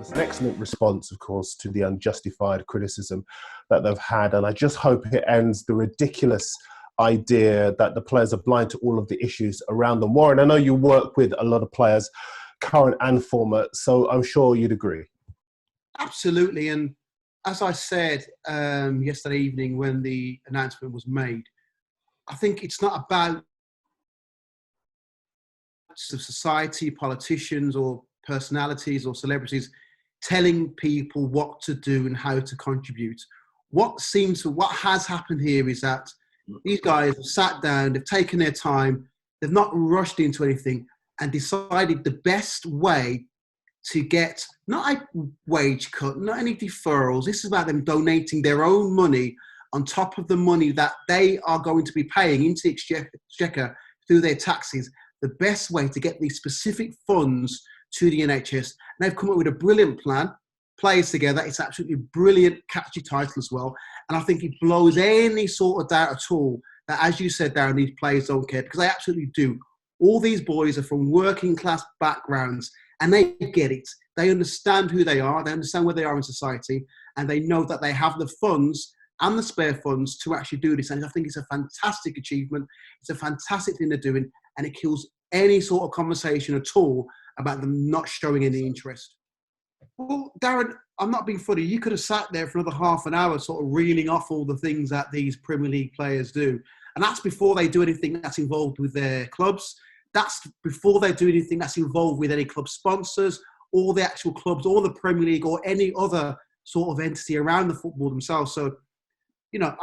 It's an excellent response, of course, to the unjustified criticism that they've had. And I just hope it ends the ridiculous idea that the players are blind to all of the issues around them. Warren, I know you work with a lot of players, current and former, so I'm sure you'd agree. Absolutely. And as I said yesterday evening when the announcement was made, I think it's not about society, politicians or personalities or celebrities telling people what to do and how to contribute. What has happened here is that these guys have sat down, they've taken their time, they've not rushed into anything and decided the best way to get not a wage cut, not any deferrals. This is about them donating their own money on top of the money that they are going to be paying into the exchequer through their taxes. The best way to get these specific funds to the NHS. And they've come up with a brilliant plan, Players Together. It's absolutely brilliant, catchy title as well. And I think it blows any sort of doubt at all that, as you said, Darren, these players don't care, because they absolutely do. All these boys are from working class backgrounds and they get it. They understand who they are, they understand where they are in society, and they know that they have the funds and the spare funds to actually do this. And I think it's a fantastic achievement. It's a fantastic thing they're doing, and it kills any sort of conversation at all about them not showing any interest. Well, Darren, I'm not being funny. You could have sat there for another half an hour sort of reeling off all the things that these Premier League players do. And that's before they do anything that's involved with their clubs. That's before they do anything that's involved with any club sponsors or the actual clubs or the Premier League or any other sort of entity around the football themselves. So, you know,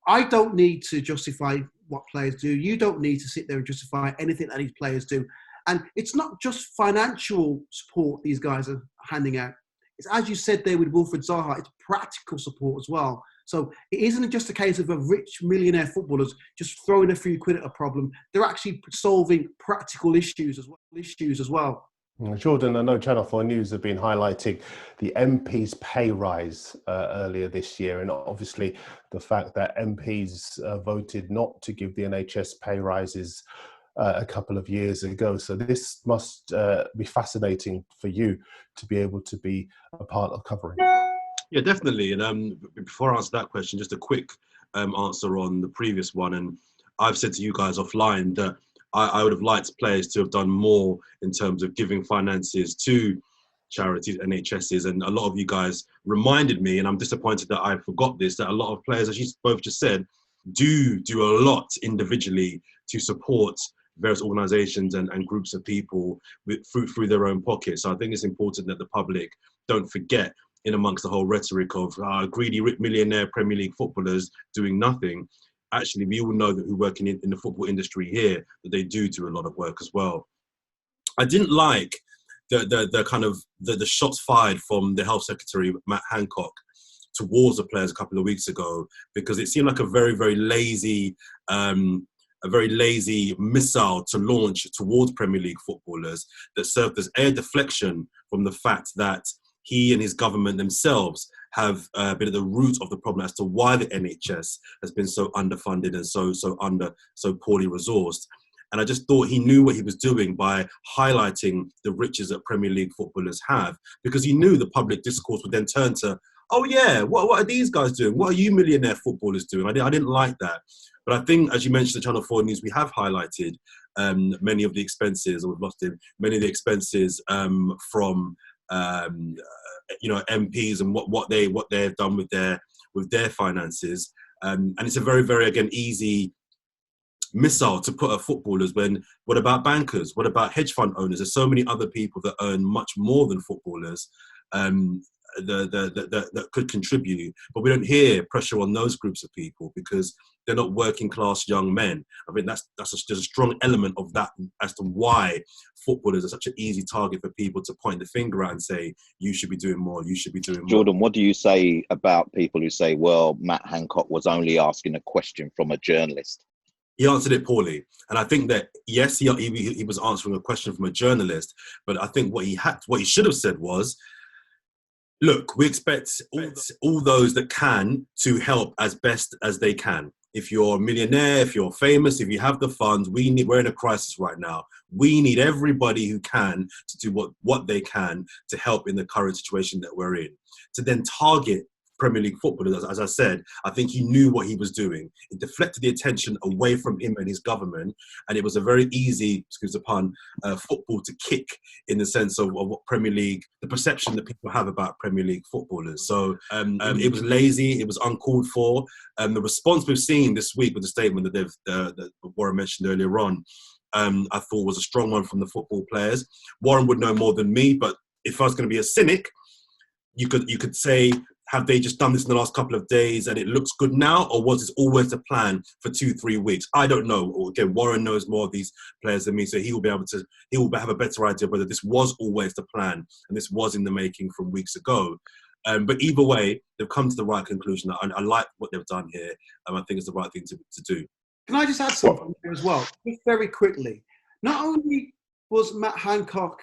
I don't need to justify what players do. You don't need to sit there and justify anything that these players do. And it's not just financial support these guys are handing out. It's, as you said there with Wilfred Zaha, it's practical support as well. So it isn't just a case of a rich millionaire footballers just throwing a few quid at a problem. They're actually solving practical issues as well. Jordan, I know Channel 4 News have been highlighting the MP's pay rise earlier this year, and obviously the fact that MPs voted not to give the NHS pay rises a couple of years ago. So this must be fascinating for you to be able to be a part of covering. Yeah, definitely. And before I answer that question, just a quick answer on the previous one. And I've said to you guys offline that I would have liked players to have done more in terms of giving finances to charities, NHSs, and a lot of you guys reminded me, and I'm disappointed that I forgot this, that a lot of players, as you both just said, do a lot individually to support various organisations and groups of people through their own pockets. So I think it's important that the public don't forget, in amongst the whole rhetoric of greedy millionaire Premier League footballers doing nothing. Actually, we all know that who work in the football industry here, that they do a lot of work as well. I didn't like the shots fired from the Health Secretary, Matt Hancock, towards the players a couple of weeks ago, because it seemed like a very, very lazy missile to launch towards Premier League footballers that served as air deflection from the fact that he and his government themselves have been at the root of the problem as to why the NHS has been so underfunded and so poorly resourced. And I just thought he knew what he was doing by highlighting the riches that Premier League footballers have, because he knew the public discourse would then turn to, oh yeah, what are these guys doing? What are you millionaire footballers doing? I didn't like that. But I think, as you mentioned, the Channel 4 News, we have highlighted many of the expenses, or we've lost him, many of the expenses from MPs and what they've done with their finances, and it's a very, very, again, easy missile to put at footballers. When what about bankers? What about hedge fund owners? There's so many other people that earn much more than footballers that could contribute, but we don't hear pressure on those groups of people because they're not working class young men. I mean, there's a strong element of that as to why footballers are such an easy target for people to point the finger at and say, you should be doing more, you should be doing more. Jordan, what do you say about people who say, well, Matt Hancock was only asking a question from a journalist? He answered it poorly. And I think that, yes, he was answering a question from a journalist, but I think what he should have said was, look, we expect all those that can to help as best as they can. if you're a millionaire, if you're famous, if you have the funds, we're in a crisis right now. We need everybody who can to do what they can to help in the current situation that we're in. To then target Premier League footballers, as I said, I think he knew what he was doing. It deflected the attention away from him and his government, and it was a very easy, excuse the pun, football to kick in the sense of what Premier League, the perception that people have about Premier League footballers. So it was lazy, it was uncalled for. The response we've seen this week with the statement that Warren mentioned earlier on, I thought was a strong one from the football players. Warren would know more than me, but if I was going to be a cynic, you could say, have they just done this in the last couple of days and it looks good now, or was this always a plan for 2-3 weeks? I don't know. Or again, Warren knows more of these players than me, so he will have a better idea whether this was always the plan and this was in the making from weeks ago. But either way, they've come to the right conclusion. I like what they've done here. I think it's the right thing to do. Can I just add something here as well, just very quickly? Not only was Matt Hancock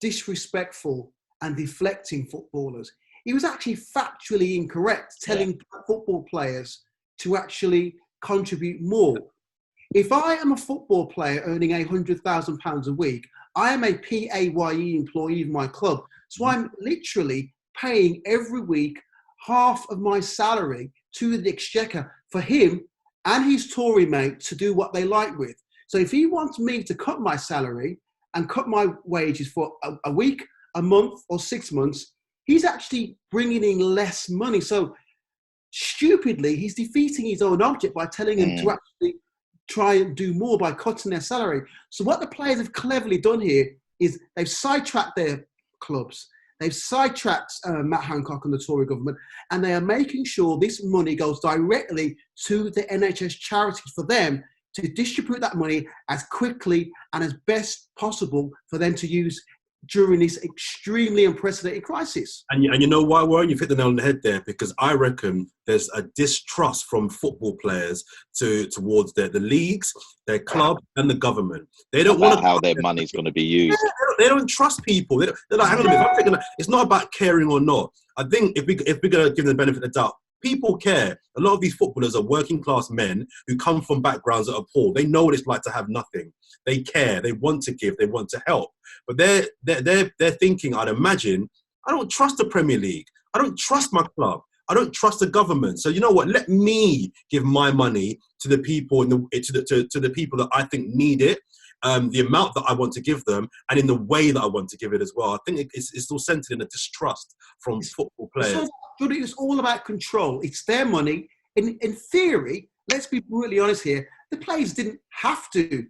disrespectful and deflecting footballers, he was actually factually incorrect, telling football players to actually contribute more. If I am a football player earning £100,000 a week, I am a PAYE employee of my club. So I'm literally paying every week half of my salary to the Exchequer for him and his Tory mate to do what they like with. So if he wants me to cut my salary and cut my wages for a week, a month or 6 months, he's actually bringing in less money. So stupidly, he's defeating his own object by telling them to actually try and do more by cutting their salary. So what the players have cleverly done here is they've sidetracked their clubs. They've sidetracked Matt Hancock and the Tory government, and they are making sure this money goes directly to the NHS charities for them to distribute that money as quickly and as best possible for them to use during this extremely unprecedented crisis. And you know why, Warren? You've hit the nail on the head there, because I reckon there's a distrust from football players towards the leagues, their club, and the government. They don't want how their money's going to be used. Yeah, they don't trust people. They're like, hang on a minute, I'm thinking, it's not about caring or not. I think if we're going to give them the benefit of the doubt, people care. A lot of these footballers are working class men who come from backgrounds that are poor. They know what it's like to have nothing. They care. They want to give. They want to help. But they're thinking, I'd imagine, I don't trust the Premier League. I don't trust my club. I don't trust the government. So you know what? Let me give my money to the people to the people that I think need it. The amount that I want to give them, and in the way that I want to give it as well. I think it's still centered in a distrust from football players. So it's all about control. It's their money. In theory, let's be brutally honest here, the players didn't have to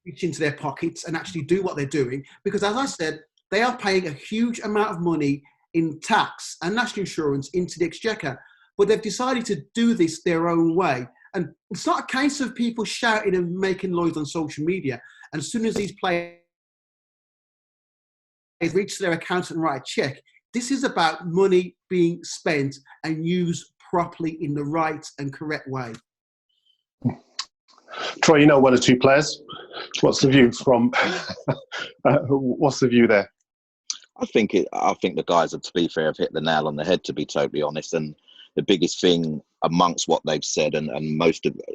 reach into their pockets and actually do what they're doing, because as I said, they are paying a huge amount of money in tax and national insurance into the Exchequer, but they've decided to do this their own way. And it's not a case of people shouting and making noise on social media. And as soon as these players reach their accountant and write a check, this is about money being spent and used properly in the right and correct way. Troy, you know one or two players. What's the view from? What's the view there? I think the guys, to be fair, have hit the nail on the head, to be totally honest. And the biggest thing amongst what they've said, and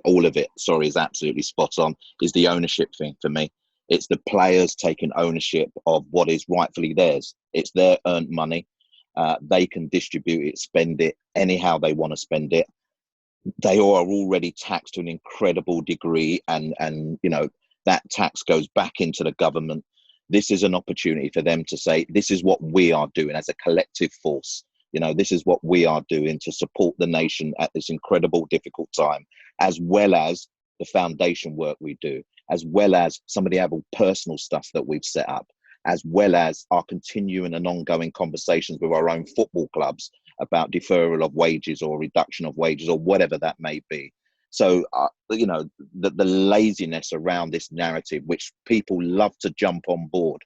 all of it, is absolutely spot on, is the ownership thing for me. It's the players taking ownership of what is rightfully theirs. It's their earned money. They can distribute it, spend it anyhow they want to spend it. They are already taxed to an incredible degree, and that tax goes back into the government. This is an opportunity for them to say, this is what we are doing as a collective force. This is what we are doing to support the nation at this incredible, difficult time, as well as the foundation work we do, as well as some of the other personal stuff that we've set up, as well as our continuing and ongoing conversations with our own football clubs about deferral of wages or reduction of wages or whatever that may be. So, the laziness around this narrative, which people love to jump on board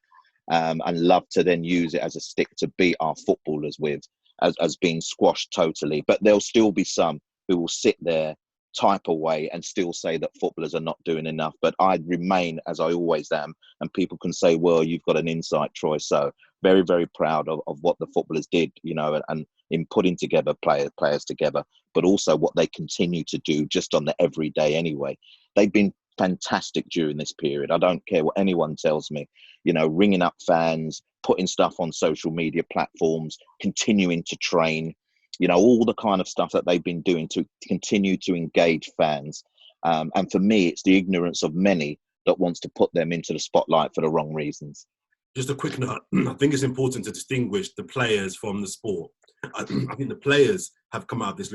and love to then use it as a stick to beat our footballers with, as being squashed totally. But there'll still be some who will sit there, type away and still say that footballers are not doing enough. But I'd remain, as I always am, and people can say, well, you've got an insight, Troy. So very, very proud of what the footballers did, you know, and in putting together players together, but also what they continue to do just on the everyday anyway. They've been fantastic during this period. I don't care what anyone tells me, you know, ringing up fans, putting stuff on social media platforms, continuing to train, you know, all the kind of stuff that they've been doing to continue to engage fans. And for me, it's the ignorance of many that wants to put them into the spotlight for the wrong reasons. Just a quick note. I think it's important to distinguish the players from the sport. I think the players have come out of this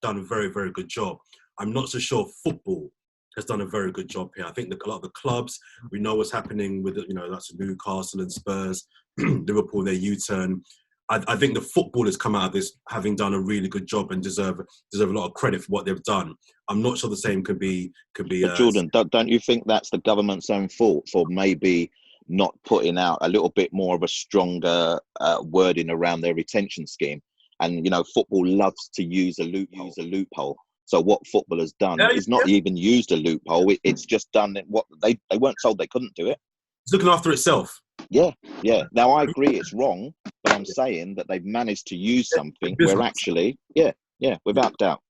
done a very, very good job. I'm not so sure football has done a very good job here. I think a lot of the clubs, we know what's happening with, you know, that's Newcastle and Spurs, Liverpool, their U-turn. I think the footballers come out of this having done a really good job and deserve a lot of credit for what they've done. I'm not sure the same could be. But Jordan, don't you think that's the government's own fault for maybe not putting out a little bit more of a stronger wording around their retention scheme? And, you know, football loves to use a loophole. So what football has done is not even used a loophole. It's just done what they weren't told they couldn't do it. It's looking after itself. Yeah. Now, I agree it's wrong, but I'm saying that they've managed to use something where actually, without doubt.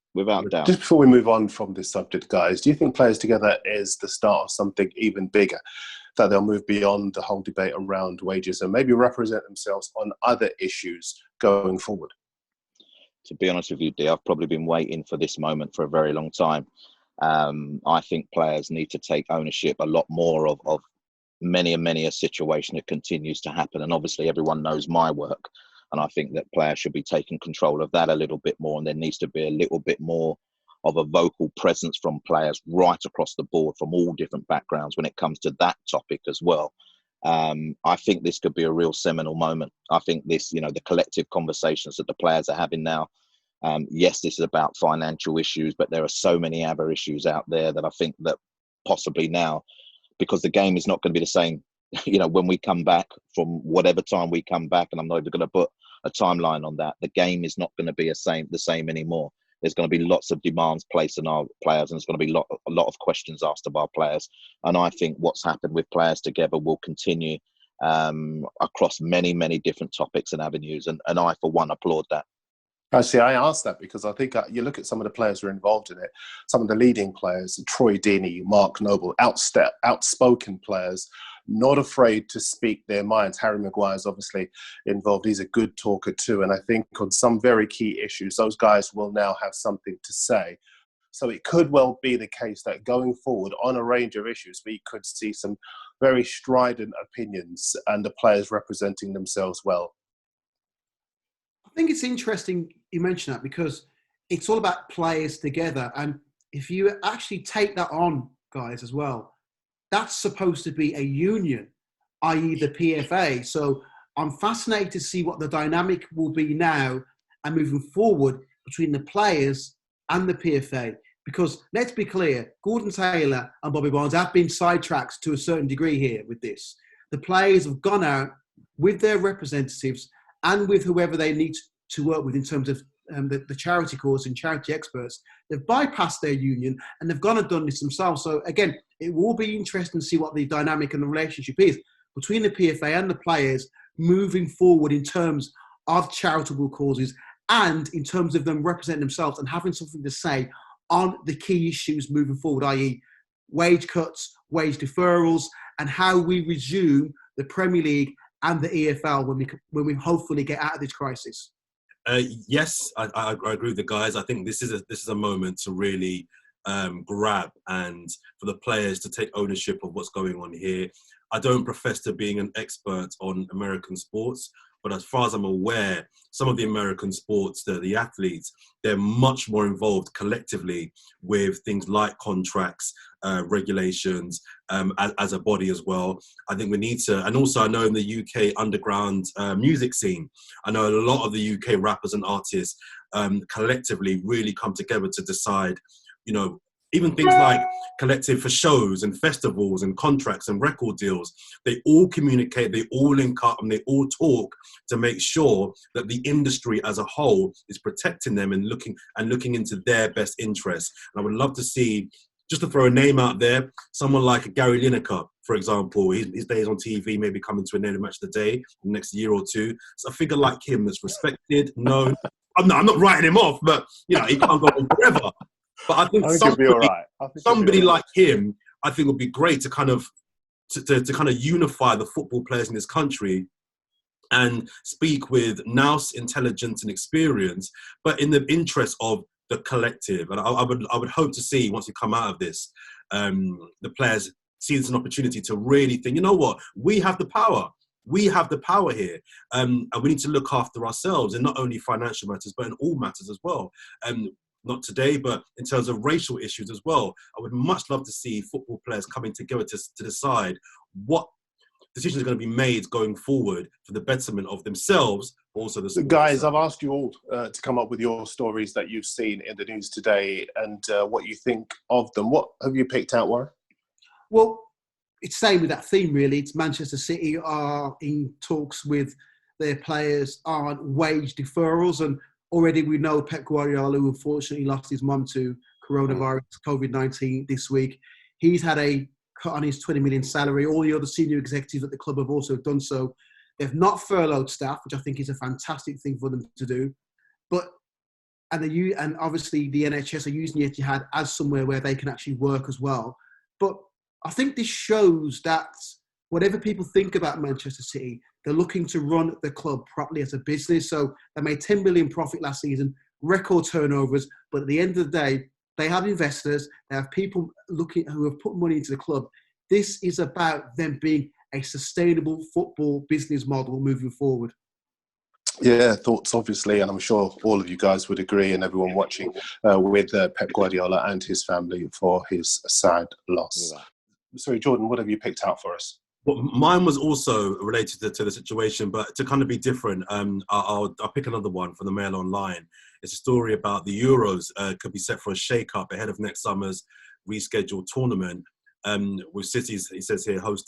Just before we move on from this subject, guys, do you think Players Together is the start of something even bigger? That they'll move beyond the whole debate around wages and maybe represent themselves on other issues going forward? To be honest with you, Dee, I've probably been waiting for this moment for a very long time. I think players need to take ownership a lot more of many a situation that continues to happen. And obviously everyone knows my work. And I think that players should be taking control of that a little bit more. And there needs to be a little bit more of a vocal presence from players right across the board from all different backgrounds when it comes to that topic as well. I think this could be a real seminal moment. I think this, you know, the collective conversations that the players are having now, yes, this is about financial issues, but there are so many other issues out there that I think that possibly now, because the game is not going to be the same, you know, when we come back from whatever time we come back, and I'm not even going to put a timeline on that, the game is not going to be the same anymore. There's going to be lots of demands placed on our players, and there's going to be a lot of questions asked of our players. And I think what's happened with Players Together will continue across many different topics and avenues. And I, for one, applaud that. Actually, I asked that because I think you look at some of the players who are involved in it, some of the leading players, Troy Deeney, Mark Noble, outspoken players, not afraid to speak their minds. Harry Maguire's obviously involved. He's a good talker too. And I think on some very key issues, those guys will now have something to say. So it could well be the case that going forward on a range of issues, we could see some very strident opinions and the players representing themselves well. I think it's interesting you mention that because it's all about players together. And if you actually take that on, guys, as well, that's supposed to be a union, i.e. the PFA. So I'm fascinated to see what the dynamic will be now and moving forward between the players and the PFA. Because let's be clear, Gordon Taylor and Bobby Barnes have been sidetracked to a certain degree here with this. The players have gone out with their representatives and with whoever they need to work with in terms of the charity cause and charity experts. They've bypassed their union and they've gone and done this themselves. So again, it will be interesting to see what the dynamic and the relationship is between the PFA and the players moving forward in terms of charitable causes and in terms of them representing themselves and having something to say on the key issues moving forward, i.e. wage cuts, wage deferrals, and how we resume the Premier League and the EFL when we hopefully get out of this crisis. Yes, I agree with the guys. I think this is a moment to really grab and for the players to take ownership of what's going on here. I don't profess to being an expert on American sports, but as far as I'm aware, some of the American sports, the athletes, they're much more involved collectively with things like contracts, regulations, as a body as well. I think we need to, and also I know in the UK underground music scene, I know a lot of the UK rappers and artists collectively really come together to decide, you know, even things like collective for shows and festivals and contracts and record deals. They all communicate, they all link up, and they all talk to make sure that the industry as a whole is protecting them and looking into their best interests. And I would love to see just to throw a name out there, someone like Gary Lineker, for example, his days on TV may be coming to an end in Match of the Day in the next year or two. So a figure like him that's respected, known. I'm not writing him off, but you know, he can't go on forever. But I think it'll be all right. Somebody like him, I think, would be great to kind of unify the football players in this country and speak with nous, intelligence and experience, but in the interest of the collective. And I would hope to see, once we come out of this, the players see this as an opportunity to really think, you know what, we have the power. We have the power here, and we need to look after ourselves in not only financial matters, but in all matters as well. Not today, but in terms of racial issues as well. I would much love to see football players coming together to decide what decisions are going to be made going forward for the betterment of themselves, but also the sport. Guys, I've asked you all to come up with your stories that you've seen in the news today and what you think of them. What have you picked out, Warren? Well, it's staying with that theme, really. It's Manchester City are in talks with their players on wage deferrals, and already we know Pep Guardiola, who unfortunately lost his mum to coronavirus, COVID-19 this week. He's had a cut on his 20 million salary. All the other senior executives at the club have also done so. They've not furloughed staff, which I think is a fantastic thing for them to do. And obviously the NHS are using the Etihad as somewhere where they can actually work as well. But I think this shows that whatever people think about Manchester City, they're looking to run the club properly as a business. So they made 10 million profit last season, record turnovers. But at the end of the day, they have investors, they have people who have put money into the club. This is about them being a sustainable football business model moving forward. Yeah, thoughts obviously, and I'm sure all of you guys would agree, and everyone watching, with Pep Guardiola and his family for his sad loss. Sorry, Jordan, what have you picked out for us? Well, mine was also related to the situation, but to kind of be different, I'll pick another one from the Mail Online. It's a story about the Euros could be set for a shake-up ahead of next summer's rescheduled tournament, with cities, he says here, host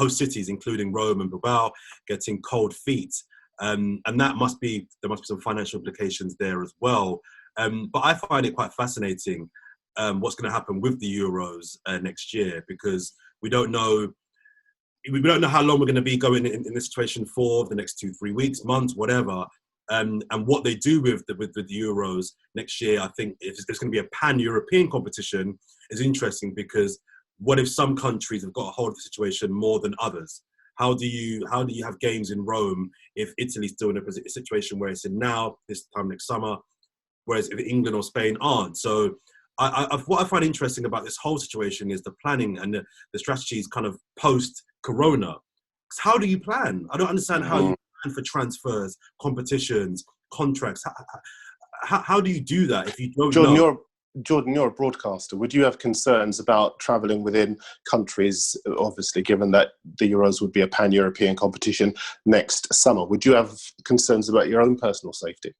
cities, including Rome and Bilbao, getting cold feet. And there must be some financial implications there as well. But I find it quite fascinating what's going to happen with the Euros next year, because we don't know how long we're going to be going in this situation for, the next 2-3 weeks, months, whatever. And what they do with the Euros next year, I think if it's going to be a pan-European competition, is interesting, because what if some countries have got a hold of the situation more than others? How do you have games in Rome if Italy's still in a situation where it's in now, this time next summer, whereas if England or Spain aren't? So what I find interesting about this whole situation is the planning and the strategies kind of post-corona. How do you plan? I don't understand how you plan for transfers, competitions, contracts. How do you do that if you don't know? Jordan, you're a broadcaster. Would you have concerns about travelling within countries, obviously, given that the Euros would be a pan-European competition next summer? Would you have concerns about your own personal safety?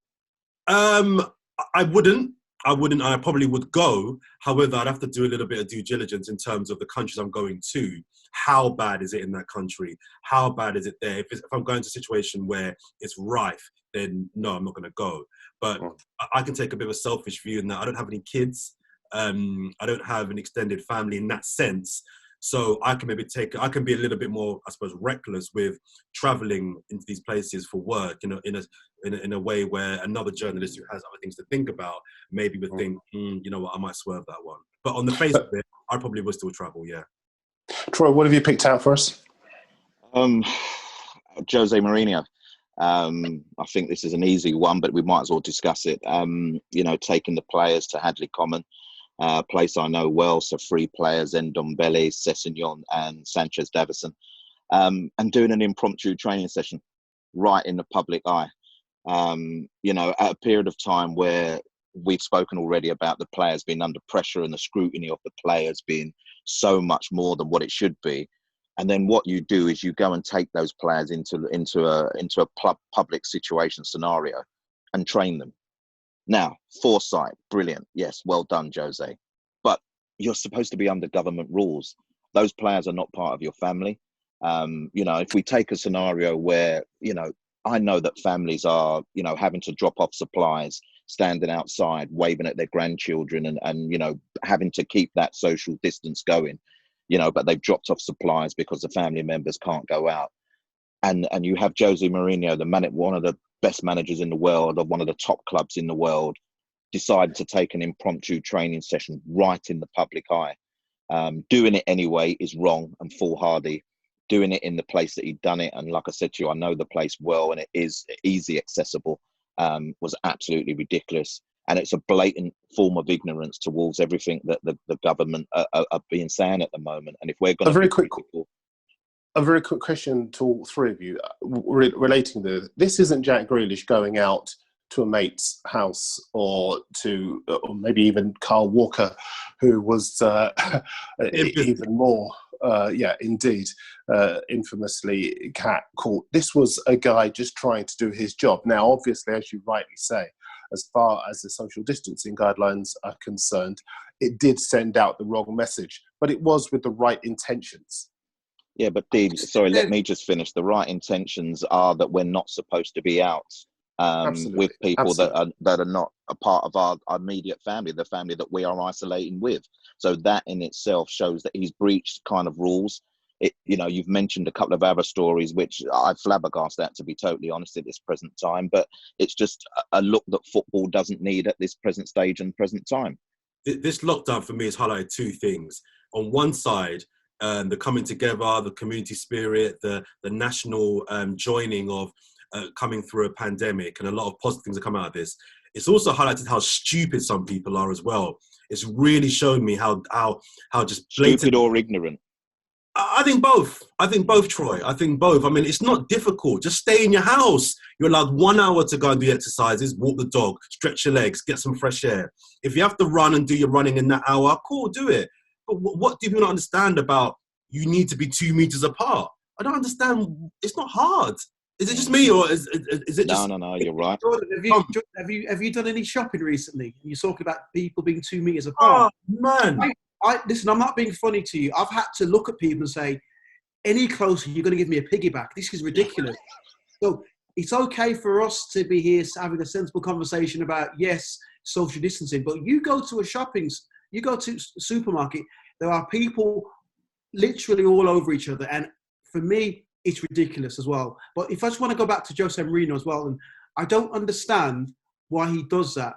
I wouldn't. I probably would go. However, I'd have to do a little bit of due diligence in terms of the countries I'm going to. How bad is it in that country? How bad is it there? If I'm going to a situation where it's rife, then no, I'm not going to go. But I can take a bit of a selfish view in that I don't have any kids. I don't have an extended family in that sense. So I can I can be a little bit more, I suppose, reckless with traveling into these places for work, in a way where another journalist who has other things to think about maybe would think, you know what, I might swerve that one. But on the face of it, I probably would still travel, yeah. Troy, what have you picked out for us? Jose Mourinho. I think this is an easy one, but we might as well discuss it. Taking the players to Hadley Common, a place I know well, so 3 players, Ndombele, Sessegnon and Sanchez Davison, and doing an impromptu training session right in the public eye. At a period of time where we've spoken already about the players being under pressure and the scrutiny of the players being so much more than what it should be. And then what you do is you go and take those players into a public situation scenario and train them. Now, foresight, brilliant. Yes, well done, Jose. But you're supposed to be under government rules. Those players are not part of your family. If we take a scenario where, I know that families are, having to drop off supplies standing outside, waving at their grandchildren and you know, having to keep that social distance going, you know, but they've dropped off supplies because the family members can't go out. And you have Jose Mourinho, one of the best managers in the world, of one of the top clubs in the world, decided to take an impromptu training session right in the public eye. Doing it anyway is wrong and foolhardy. Doing it in the place that he'd done it, and like I said to you, I know the place well, and it is easy accessible, was absolutely ridiculous. And it's a blatant form of ignorance towards everything that the government are being saying at the moment. And if we're going to a very quick question to all three of you relating to this. Isn't Jack Grealish going out to a mate's house, or maybe even Carl Walker, who was even more, indeed, infamously caught. This was a guy just trying to do his job. Now, obviously, as you rightly say, as far as the social distancing guidelines are concerned, it did send out the wrong message, but it was with the right intentions. Yeah, but Dean, sorry, let me just finish. The right intentions are that we're not supposed to be out with people that are not a part of our immediate family, the family that we are isolating with. So that in itself shows that he's breached kind of rules. You know, you've mentioned a couple of other stories which I flabbergasted at, to be totally honest, at this present time. But it's just a look that football doesn't need at this present stage and present time. This lockdown for me has highlighted two things. On one side, the coming together, the community spirit, the national joining of coming through a pandemic, and a lot of positive things that come out of this. It's also highlighted how stupid some people are as well. It's really shown me how just blatant. Stupid or ignorant. I think both. Troy. I think both. I mean, it's not difficult. Just stay in your house. You're allowed 1 hour to go and do exercises, walk the dog, stretch your legs, get some fresh air. If you have to run and do your running in that hour, cool, do it. But what do you not understand about you need to be 2 meters apart? I don't understand. It's not hard. Is it just me, or is it just... No, you're right. Jordan, have you done any shopping recently? You're talking about people being 2 meters apart. Oh, man. Listen, I'm not being funny to you. I've had to look at people and say, any closer, you're going to give me a piggyback. This is ridiculous. So it's okay for us to be here having a sensible conversation about, yes, social distancing, but you go to a supermarket, there are people literally all over each other. And for me, it's ridiculous as well. But if I just want to go back to Jose Mourinho as well, and I don't understand why he does that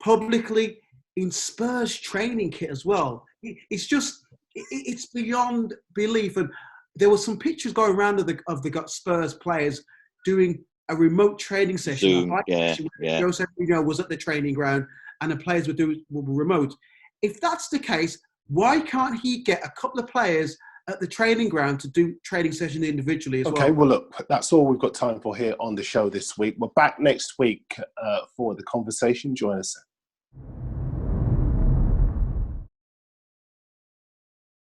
publicly in Spurs training kit as well. It's beyond belief. And there were some pictures going around of the Spurs players doing a remote training session. Jose Mourinho was at the training ground and the players were remote. If that's the case, why can't he get a couple of players at the training ground to do training sessions individually as well? Okay, well, look, that's all we've got time for here on the show this week. We're back next week for the conversation. Join us then.